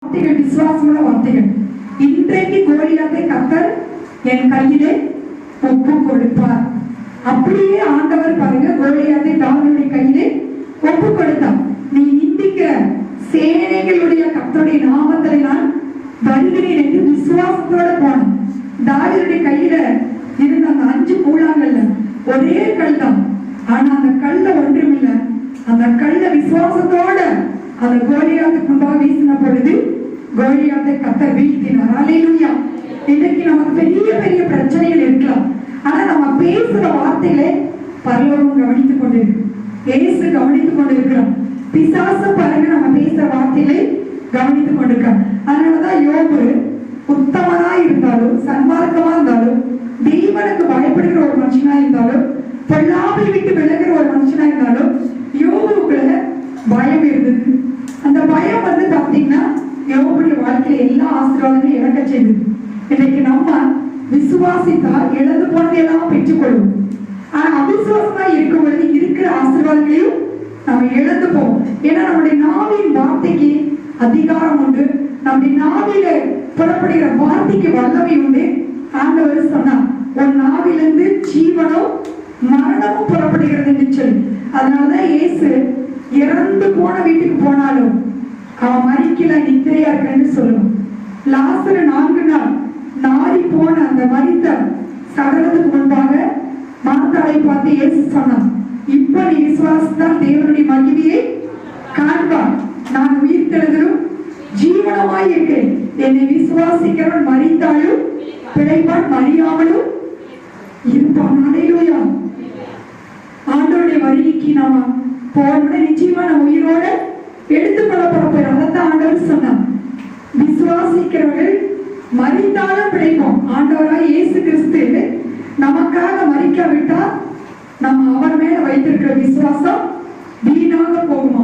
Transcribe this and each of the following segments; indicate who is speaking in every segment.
Speaker 1: வார்த்தைகள் விசுவாசமுள்ள வார்த்தைகள். இன்றைக்கு கோலியாத்தை கர்த்தர் என் கையிலே ஒப்பு கொடுப்பார். அப்படியே ஆண்டவர் பாருங்க, கோலியாத்தை தாவீதுடைய கையிலே ஒப்பு கொடுத்தார். நீ நிந்திக்கிற சேனைகளுடைய கர்த்தருடைய நாமத்தில் நான் வருகிறேன் என்று விசுவாசத்தோட போனான். தாவீதுடைய கையில இருந்த அந்த 5 கூழாங்கல்ல ஒரே கல் தான். ஆனா அந்த கல்ல ஒன்றுமில்லை. அந்த கல்ல விசுவாசத்தோட அந்த கோலியாத்துக்கு முன்பாக வீசின பொழுது கோலியாத்தை கர்த்தர் வீழ்த்தினார். அல்லேலூயா. இன்னைக்கு நமக்கு பெரிய பெரிய பிரச்சனைகள் இருக்கலாம். ஆனா நம்ம பேசுற வார்த்தைகளை பரலோகம் கவனித்துக் கொண்டிருக்கு. இயேசு கவனித்துக் கொண்டிருக்கிறோம். பிசாசு பாருங்க நம்ம பேசுற வார்த்தைகளை கவனித்துக் கொண்டிருக்கான். அதனாலதான் யோபு உத்தமனா இருந்தாலும், சன்மார்க்கமா இருந்தாலும், தேவனுக்கு பயப்படுகிற ஒரு மனுஷனா இருந்தாலும், பொல்லாமை விட்டு விலகிற ஒரு மனுஷனா இருந்தாலும், யோபுக்குள்ள பயம் இருந்தது. அந்த பயம் பாத்தீங்கன்னா யோபுடைய வாழ்க்கையில எல்லா ஆசீர்வாதங்களும் இழக்க செய்யுது. இன்னைக்கு நம்ம விசுவாசித்தால் இழந்து போனதையெல்லாம் பெற்றுக்கொள்வோம். ஆனா அவிசுவாசமா இருக்கும் பொழுது இருக்கிற ஆசீர்வாதங்களையும் நம்ம இழந்து போவோம். ஏன்னா நம்முடைய நாவின் வார்த்தைக்கு அதிகாரம் உண்டு. நம்முடைய நாவில புறப்படுகிற வார்த்தைக்கு வல்லமை உண்டு. ஆண்டவர் சொன்னார், உன் நாவிலிருந்து ஜீவனும் மரணமும் புறப்படுகிறது என்று சொல்லி. அதனாலதான் இயேசு இறந்து போன வீட்டுக்கு போனாலும் அவன் மரிக்கல, நித்திரையா இருக்கன்னு சொல்லுவான். லாசரு 4 நாள் நாரி போன அந்த மரித்த சடலத்துக்கு முன்பாக மார்த்தாளை பார்த்து இயேசு சொன்னான், இப்ப நீ விசுவாசத்தால் தேவனுடைய மகிமையை காண்பார். நான் உயிர் தெழுதலும் ஜீவனமாய் இருக்கிறேன். என்னை விசுவாசிக்கிறவன் மரித்தாலும் பிழைப்பான், மறியாமலும் இருப்பான். அல்லேலூயா. ஆண்டவருடைய வருகைக்கு நாம போன நிச்சயமா நம்ம உயிரோட எடுத்துக்கொள்ளப்பட போறோம். அதான் ஆண்டவர் சொன்னார், விசுவாசிக்கிறவர்கள் மரித்தாலும் பிழைப்போம். ஆண்டவராய் இயேசு கிறிஸ்து நமக்காக மரிக்காவிட்டால் நம்ம அவர் மேல வைத்திருக்கிற விசுவாசம் வீணாக போகுமா?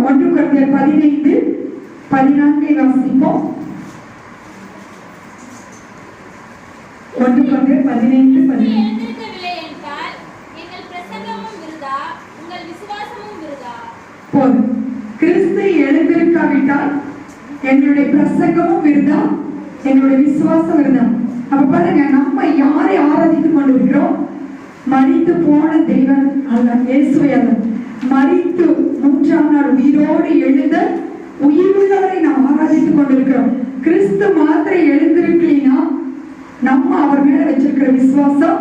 Speaker 1: 1 கொரிந்தியர் 15:14 வாசிப்போம். 1 கொரிந்தியர் 15:14. போதும். கிறிஸ்து எழுந்திருக்காவிட்டால் எங்களுடைய பிரசங்கமும் விருதா, எங்களுடைய விசுவாசம் விருதா. அப்ப பாருங்க, நம்ம யாரை ஆராதித்துக் கொண்டிருக்கிறோம்? மரித்து போன தெய்வன் அல்ல, இயேசுவை அல்ல. மரித்து 3ஆம் நாள் உயிரோடு எழுந்த உயிருள்ளவரை நாம் ஆராதித்துக் கொண்டிருக்கிறோம். கிறிஸ்து மாத்திரை எழுந்திருக்கலினா நம்ம அவர் மேல வச்சிருக்கிற விசுவாசம்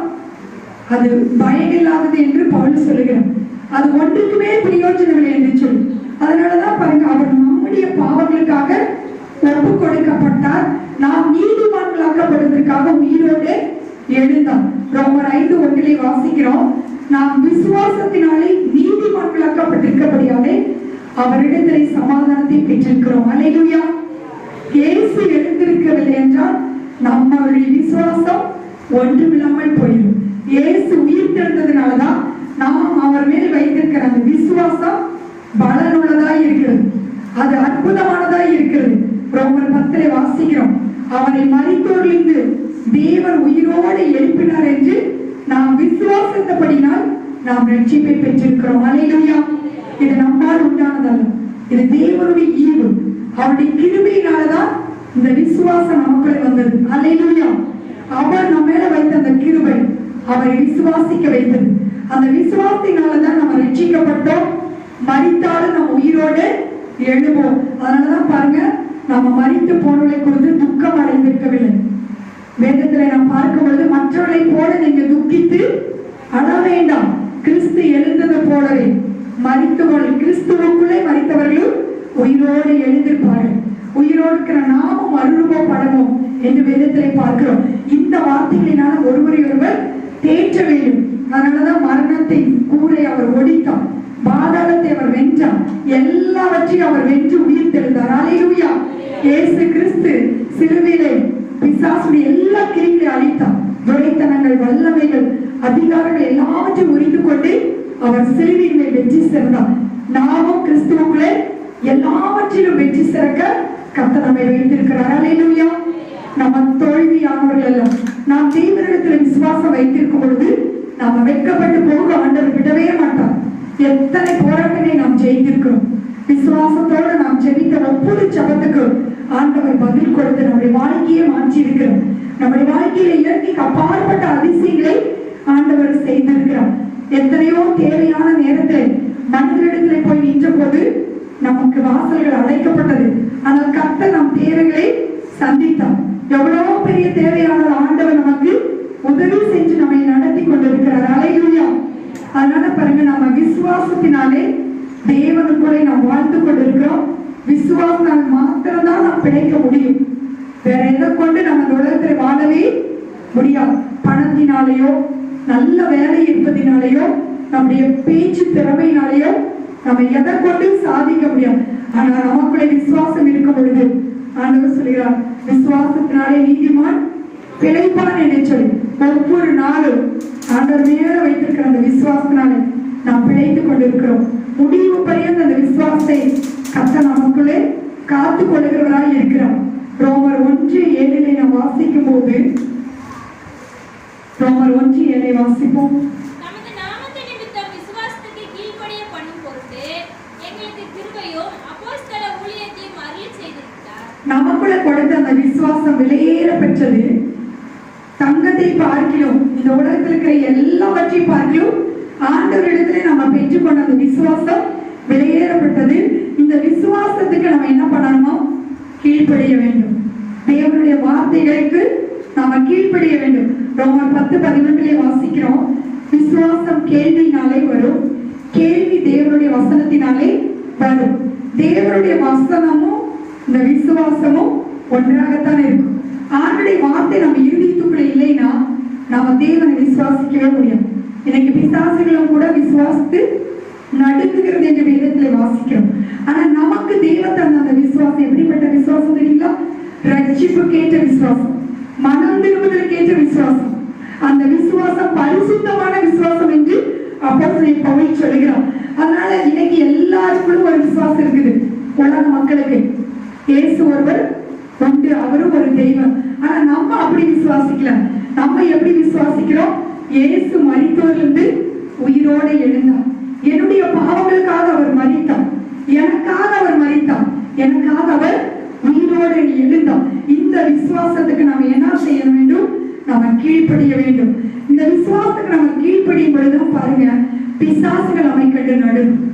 Speaker 1: அது பயனில்லாதது என்று பவுல் சொல்லுகிறார். அது ஒன்றுக்குமே பிரயோஜனம் இல்லை என்று சொல்லி. அதனாலதான் பாருங்க, அவர் நம்முடைய பாவங்களுக்காக ஒப்பு கொடுக்கப்பட்டார். நாம் நீதிமான்களாக்கப்படுவதற்காக உயிரோடு எழுந்தார். ரோமர் 5:1 வாசிக்கிறோம், நாம் விசுவாசத்தினாலே நீதிமான்களாக்கப்பட்டிருக்கிறபடியாலே அவரிடத்திலே சமாதானத்தை பெற்றிருக்கிறோம். அல்லேலூயா. இயேசு எழுந்திருக்கவில்லை என்றால் நம்மளுடைய விசுவாசம் ஒன்றுமில்லாமல் போயிடும். இயேசு உயிர் தெழுந்ததுனாலதான் நாம் அவர் மேல் வைத்திருக்கிற அந்த விசுவாசம் பலனுள்ளதாய் இருக்கிறது. அது அற்புதமானதாய் இருக்கிறது. ரோமர் 10 வாசிக்கிறோம், அவரை மரித்தோரிலிருந்து தேவன் உயிரோடு எழுப்பினார் என்று நாம் விசுவாசத்தபடினால் நாம் ரட்சிப்பை பெற்றிருக்கிறோம். அல்லேலூயா. இது நம்மால் உண்டானதல்ல, இது தேவனுடைய ஈவு. அவருடைய கிருபையினாலதான் இந்த விசுவாசம் நமக்குள்ள வந்தது. அல்லேலூயா. அவர் நம்ம மேல வைத்த அந்த கிருபை அவரை விசுவாசிக்க வைத்தது. அந்த விசுவாசத்தினாலதான் நம்ம ரட்சிக்கப்பட்டோம். மரித்தாலும் நம்ம உயிரோடு எழுவோம். அதனாலதான் பாருங்க, நம்ம மரித்து போனவர்களை குறித்து துக்கம் அடைந்திருக்கவில்லை. வேதத்துல நாம் பார்க்கும்போது, மற்றவர்களை போல நீங்க துக்கித்து அழ வேண்டாம், கிறிஸ்து எழுந்தது போலவே மரித்தவர்கள், கிறிஸ்துவுக்குள்ளே மரித்தவர்களும் உயிரோடு எழுந்திருப்பார்கள். உயிரோடு இருக்கிற நாமும் அருள்வோப்படவும் என்று வேதத்திலே பார்க்கிறோம். இந்த வார்த்தைகளினால ஒருவரை ஒருவர் தேற்ற வேண்டும். அதனாலதான் மரணத்தை கூரை அவர் ஒடித்தார், பாதாளத்தை அவர் வென்றார், எல்லாவற்றையும் அவர் வென்று உயிர் தெழுந்தார். அல்லேலூயா. இயேசு கிறிஸ்து சிலுவையிலே பிசாசுடைய எல்லா கிரிகளை அழித்தார். துரைத்தனங்கள், வல்லமைகள், அதிகாரங்கள் எல்லாவற்றையும் உரிந்து கொண்டு அவர் சிலுவையின் மேல் வெற்றி சிறந்தார். நாமும் கிறிஸ்துவுக்குள்ளே எல்லாவற்றிலும் வெற்றி சிறக்க கர்த்தர் நம்மை வைத்திருக்கிறார். அல்லேலூயா. நம்ம தோல்வியானவர்கள் அல்ல. நாம் தேவனிடத்தில் விசுவாசம் வைத்திருக்கும் பொழுது நாம வெட்கப்பட்டு போக ஆண்டவர் விடவே மாட்டார். எத்தனை போராட்டங்களை நாம் ஜெயித்திருக்கிறோம். விசுவாசத்தோடு நாம் ஜெபித்த ஒவ்வொரு ஜெபத்துக்கு ஆண்டவர் பதில் கொடுத்து நம்முடைய வாழ்க்கையை மாற்றி இருக்கிறோம். நம்முடைய வாழ்க்கையில இயற்கைக்கு அப்பாற்பட்ட அதிசயங்களை ஆண்டவர் செய்திருக்கிறார். எத்தனையோ தேவையான நேரத்தில் மனிதரிடத்திலே போய் நின்ற போது நமக்கு வாசல்கள் அடைக்கப்பட்டது. ஆனால் கர்த்தர் நம் தேவைகளை சந்தித்தார். எவ்வளவு பெரிய தேவையான ஆண்டவர் நமக்கு உதவி செஞ்சு நம்மை நடத்தி கொண்டிருக்கிறார். அல்லேலூயா. அதனால பாருங்க, நம்ம விசுவாசத்தினாலே தேவனுக்குள்ளே நாம் வாழ்ந்து கொண்டிருக்கிறோம். விசுவாசத்தால் மாத்திரம்தான் நாம் பிழைக்க முடியும். வேற எதை கொண்டு நம்ம இந்த உலகத்தில் வாழவே முடியாது. பணத்தினாலேயோ நல்ல வேலை இருப்பதினாலேயோ நம்முடைய பேச்சு திறமையினாலேயோ நம்ம எதை கொண்டு சாதிக்க முடியாது. ஆனா நமக்குள்ளே விசுவாசம் இருக்கும் பொழுது ஆண்டவர் சொல்கிறார், விசுவாசத்தினாலே நீதிமான் பிழைப்பான் என்று சொல்லி ஒவ்வொரு நாளும் ஆண்டவர் மேல வைத்திருக்கிற அந்த விசுவாசத்தினாலே நாம் பிழைத்துக் கொண்டிருக்கிறோம். முடிவு பரியந்த அந்த விசுவாசத்தை கர்த்தர் நமக்குள்ளே காத்து கொள்கிறவராய் இருக்கிறார். ரோமர் 1:7 நாம் வாசிக்கும் போது, ரோமர் 1:7 வாசிப்போம். நமக்குள்ள கொடுத்த அந்த விசுவாசம் விலையேற பெற்றது. தங்கத்தை பார்க்கிறோம், இந்த உலகத்தில் இருக்கிற எல்லாவற்றையும் பார்க்கிறோம். ஆண்டவரிடத்திலே நம்ம பெற்றுக்கொண்ட அந்த விசுவாசம் விலையேறப்பட்டது. இந்த விசுவாசத்துக்கு நம்ம என்ன பண்ணணுமோ கீழ்ப்படிய வேண்டும். தேவனுடைய வார்த்தைகளுக்கு நாம கீழ்ப்படிய வேண்டும். ரோமர் 10:11 வாசிக்கிறோம், விசுவாசம் கேள்வினாலே வரும், கேள்வி தேவனுடைய வசனத்தினாலே வரும். தேவனுடைய வசனமும் இந்த விசுவாசமும் ஒன்றாகத்தான் இருக்கும். ஆண்டுடைய வார்த்தை நம்ம இருதயத்துக்குள்ள இல்லைன்னா நாம தேவனை விசுவாசிக்கவே முடியும். இன்னைக்கு பிசாசுகளும் கூட விசுவாசித்து நடுங்குகிறது என்ற வேதத்திலே வாசிக்கிறோம். ஆனா நமக்கு தேவன் தந்த அந்த விசுவாசம் எப்படிப்பட்ட விசுவாசம் தெரியுங்களா? ரட்சிப்புக்கு ஏற்ற விசுவாசம், மனம் திரும்புதலுக்கு ஏற்ற விசுவாசம். அந்த விசுவாசம் பரிசுத்தமான விசுவாசம் என்று அப்போஸ்தலன் பவுல் சொல்கிறார். அதனால இன்னைக்கு எல்லாருக்குள்ளும் ஒரு விசுவாசம் இருக்குது. உலக மக்களுக்கு இயேசு ஒருவர் உண்டு, அவரும் ஒரு தெய்வம். ஆனா நம்ம அப்படி விசுவாசிக்கல. நம்ம எப்படி விசுவாசிக்கிறோம்? இயேசு மரித்தோரிலிருந்து உயிரோடு எழுந்தார். என்னுடைய பாவங்களுக்காக அவர் மரித்தார், எனக்காக அவர் மரித்தார், எனக்காக அவர் உயிரோடு எழுந்தார். இந்த விசுவாசத்துக்கு நாம் என்ன செய்ய வேண்டும்? நம்ம கீழ்ப்படிய வேண்டும். இந்த விசுவாசத்துக்கு நம்ம கீழ்ப்படியும் பொழுதுதான் பாருங்க, பிசாசுகள் நம்மை கண்டு நடுங்கும்.